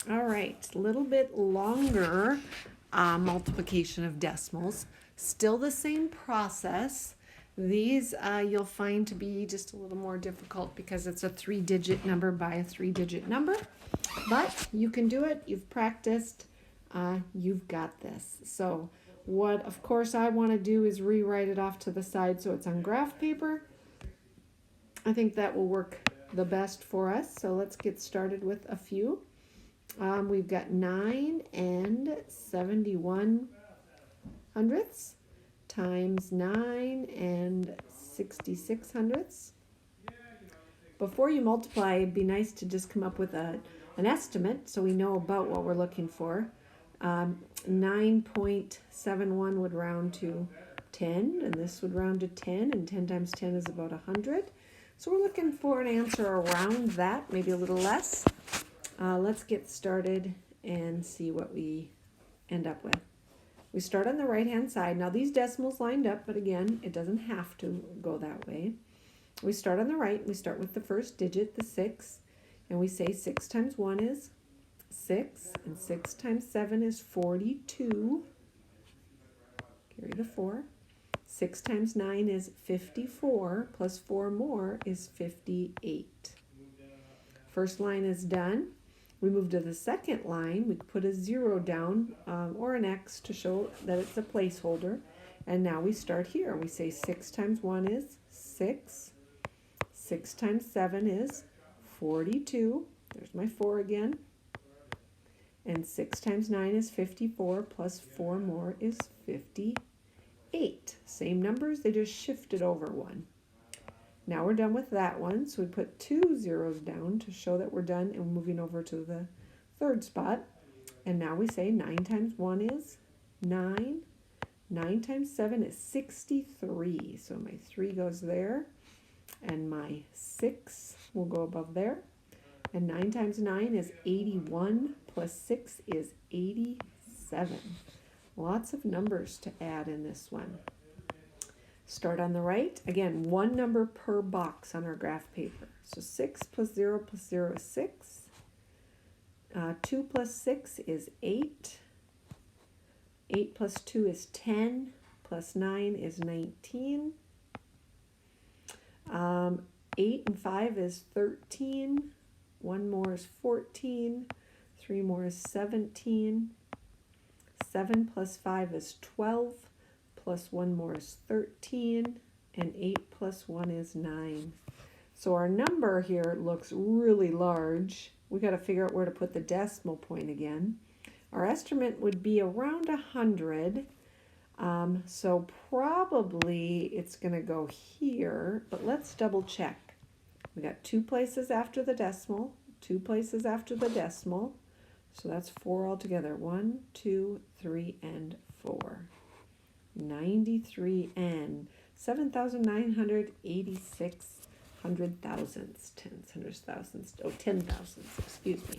All right, a little bit longer multiplication of decimals. Still the same process. These you'll find to be just a little more difficult because it's a 3-digit number by a 3-digit number. But you can do it. You've practiced. You've got this. So what, of course, I want to do is rewrite it off to the side so it's on graph paper. I think that will work the best for us. So let's get started with a few. We've got 9 and 71 hundredths times 9 and 66 hundredths. Before you multiply, it'd be nice to just come up with an estimate so we know about what we're looking for. 9.71 would round to 10, and this would round to 10, and 10 times 10 is about 100. So we're looking for an answer around that, maybe a little less. Let's get started and see what we end up with. We start on the right-hand side. Now these decimals lined up, but again, it doesn't have to go that way. We start on the right. We start with the first digit, the 6, and we say 6 times 1 is 6, and 6 times 7 is 42. Carry the 4. 6 times 9 is 54, plus 4 more is 58. First line is done. We move to the second line. We put a 0 down or an X to show that it's a placeholder. And now we start here. We say 6 times 1 is 6. 6 times 7 is 42. There's my 4 again. And 6 times 9 is 54, plus 4 more is 58. Same numbers, they just shifted over one. Now we're done with that one, so we put 2 zeros down to show that we're done, and we're moving over to the third spot. And now we say 9 times 1 is 9. 9 times 7 is 63. So my 3 goes there, and my 6 will go above there. And 9 times 9 is 81, plus 6 is 87. Lots of numbers to add in this one. Start on the right. Again, one number per box on our graph paper. So 6 plus 0 plus 0 is 6. 2 plus 6 is 8. 8 plus 2 is 10. Plus 9 is 19. 8 and 5 is 13. 1 more is 14. 3 more is 17. 7 plus 5 is 12. Plus 1 more is 13, and 8 plus 1 is 9. So our number here looks really large. We got to figure out where to put the decimal point again. Our estimate would be around 100. So probably it's going to go here, but let's double check. We got 2 places after the decimal, 2 places after the decimal. So that's 4 altogether. 1, 2, 3, and 4. 93 7,986 hundred thousandths, tens, hundreds, thousands, 10 thousandths, excuse me.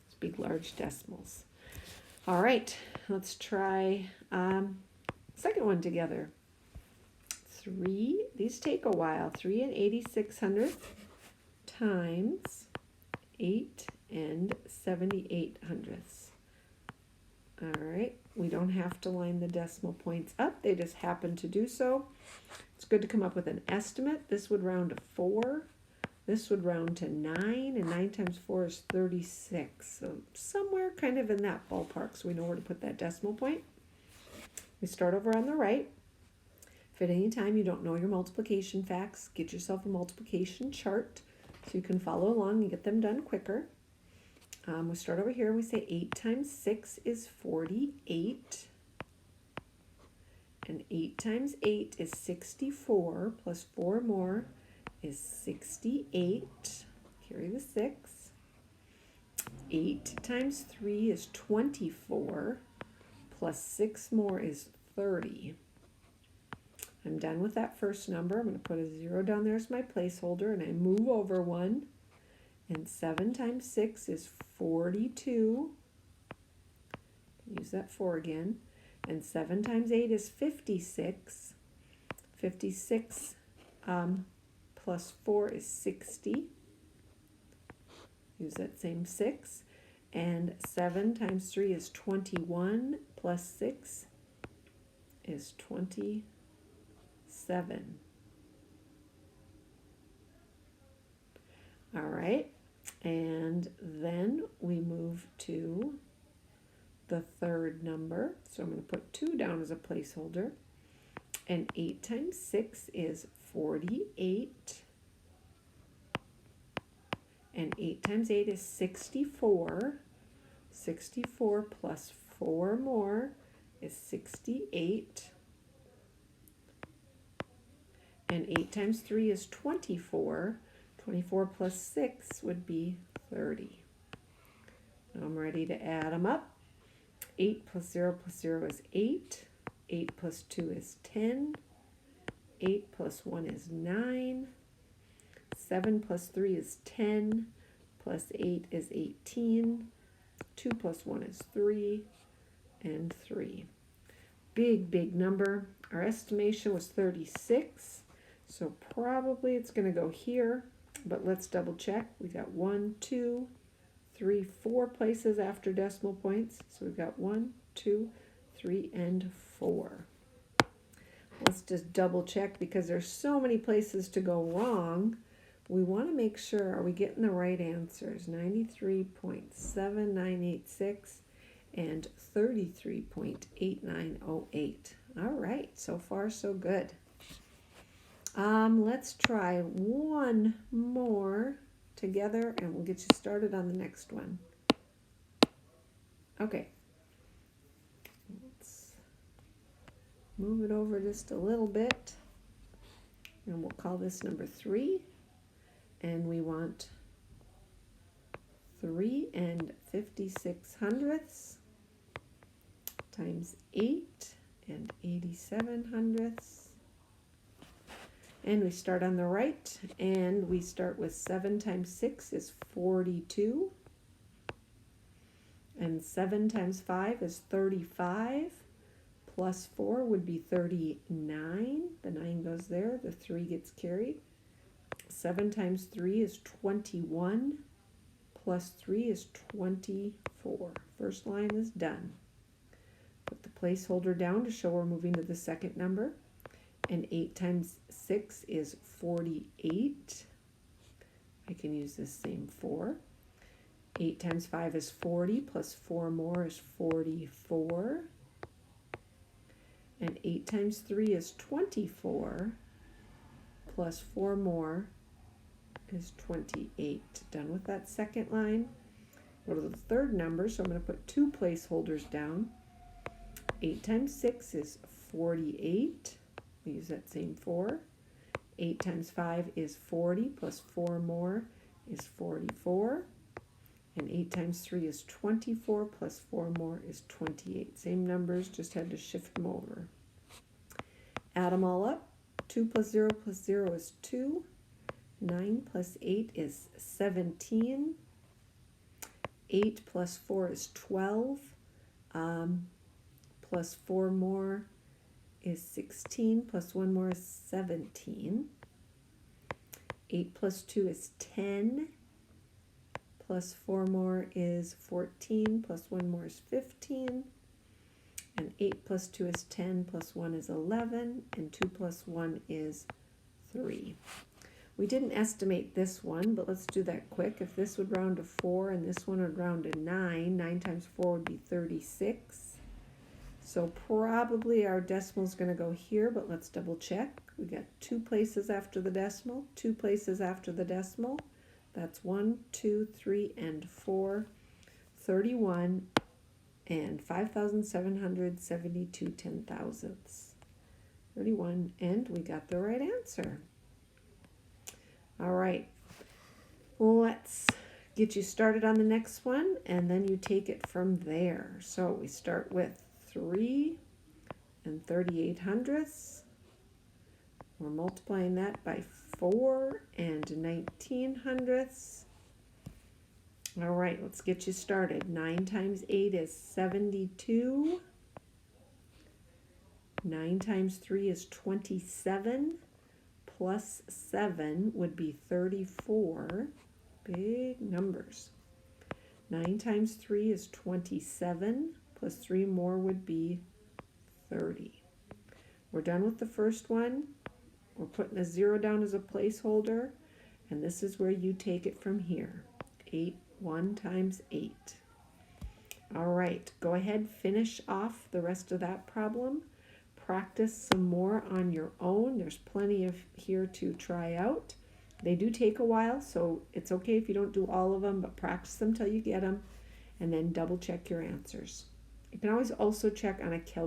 It's big, large decimals. All right, let's try second one together. 3, these take a while. 3 and 86 hundredths times 8 and 78 hundredths. All right, we don't have to line the decimal points up. They just happen to do so. It's good to come up with an estimate. This would round to 4. This would round to 9, and 9 times 4 is 36. So somewhere kind of in that ballpark, so we know where to put that decimal point. We start over on the right. If at any time you don't know your multiplication facts, get yourself a multiplication chart so you can follow along and get them done quicker. We start over here. We say 8 times 6 is 48. And 8 times 8 is 64, plus 4 more is 68. Carry the 6. 8 times 3 is 24, plus 6 more is 30. I'm done with that first number. I'm going to put a 0 down there as my placeholder, and I move over 1. And 7 times 6 is 42. Use that 4 again. And 7 times 8 is 56. 56 plus 4 is 60. Use that same 6. And 7 times 3 is 21, plus 6 is 27. All right, and then we move to the third number. So I'm going to put 2 down as a placeholder. And 8 times 6 is 48. And 8 times 8 is 64. 64 plus 4 more is 68. And 8 times 3 is 24. 24 plus 6 would be 30. Now I'm ready to add them up. 8 plus 0 is 8. 8 plus 2 is 10. 8 plus 1 is 9. 7 plus 3 is 10. Plus 8 is 18. 2 plus 1 is 3. And 3. Big number. Our estimation was 36. So probably it's going to go here. But let's double check. We got 1, 2, 3, 4 places after decimal points. So we've got 1, 2, 3, and 4. Let's just double check because there's so many places to go wrong. We want to make sure, are we getting the right answers? 93.7986 and 33.8908. All right, so far so good. Let's try one more together and we'll get you started on the next one. Okay. Let's move it over just a little bit. And we'll call this number 3. And we want 3 and 56 hundredths times 8 and 87 hundredths. And we start on the right, and we start with 7 times 6 is 42. And 7 times 5 is 35. Plus 4 would be 39. The 9 goes there. The 3 gets carried. 7 times 3 is 21. Plus 3 is 24. First line is done. Put the placeholder down to show we're moving to the second number. And 8 times 6 is 48. I can use this same 4. 8 times 5 is 40, plus 4 more is 44. And 8 times 3 is 24, plus 4 more is 28. Done with that second line. Go to the third number, so I'm going to put 2 placeholders down. 8 times 6 is 48. We use that same 4. 8 times 5 is 40, plus 4 more is 44. And 8 times 3 is 24, plus 4 more is 28. Same numbers, just had to shift them over. Add them all up. 2 plus 0 is 2. 9 plus 8 is 17. 8 plus 4 is 12. Plus 4 more is 16, plus 1 more is 17. 8 plus 2 is 10. Plus 4 more is 14, plus 1 more is 15. And 8 plus 2 is 10, plus 1 is 11, and 2 plus 1 is 3. We didn't estimate this one, but let's do that quick. If this would round to 4 and this one would round to 9, 9 times 4 would be 36. So probably our decimal is going to go here, but let's double check. We got 2 places after the decimal, 2 places after the decimal. That's 1, 2, 3, and 4. 31 and 5,772 10,000ths. 31, and we got the right answer. All right, let's get you started on the next one, and then you take it from there. So we start with 3 and 38 hundredths. We're multiplying that by 4 and 19 hundredths. All right, let's get you started. 9 times 8 is 72. 9 times 3 is 27. Plus 7 would be 34. Big numbers. 9 times 3 is 27, plus 3 more would be 30. We're done with the first one. We're putting a 0 down as a placeholder, and this is where you take it from here. 1 times 8. All right, go ahead, finish off the rest of that problem. Practice some more on your own. There's plenty of here to try out. They do take a while, so it's okay if you don't do all of them, but practice them till you get them, and then double check your answers. You can always also check on a calculator.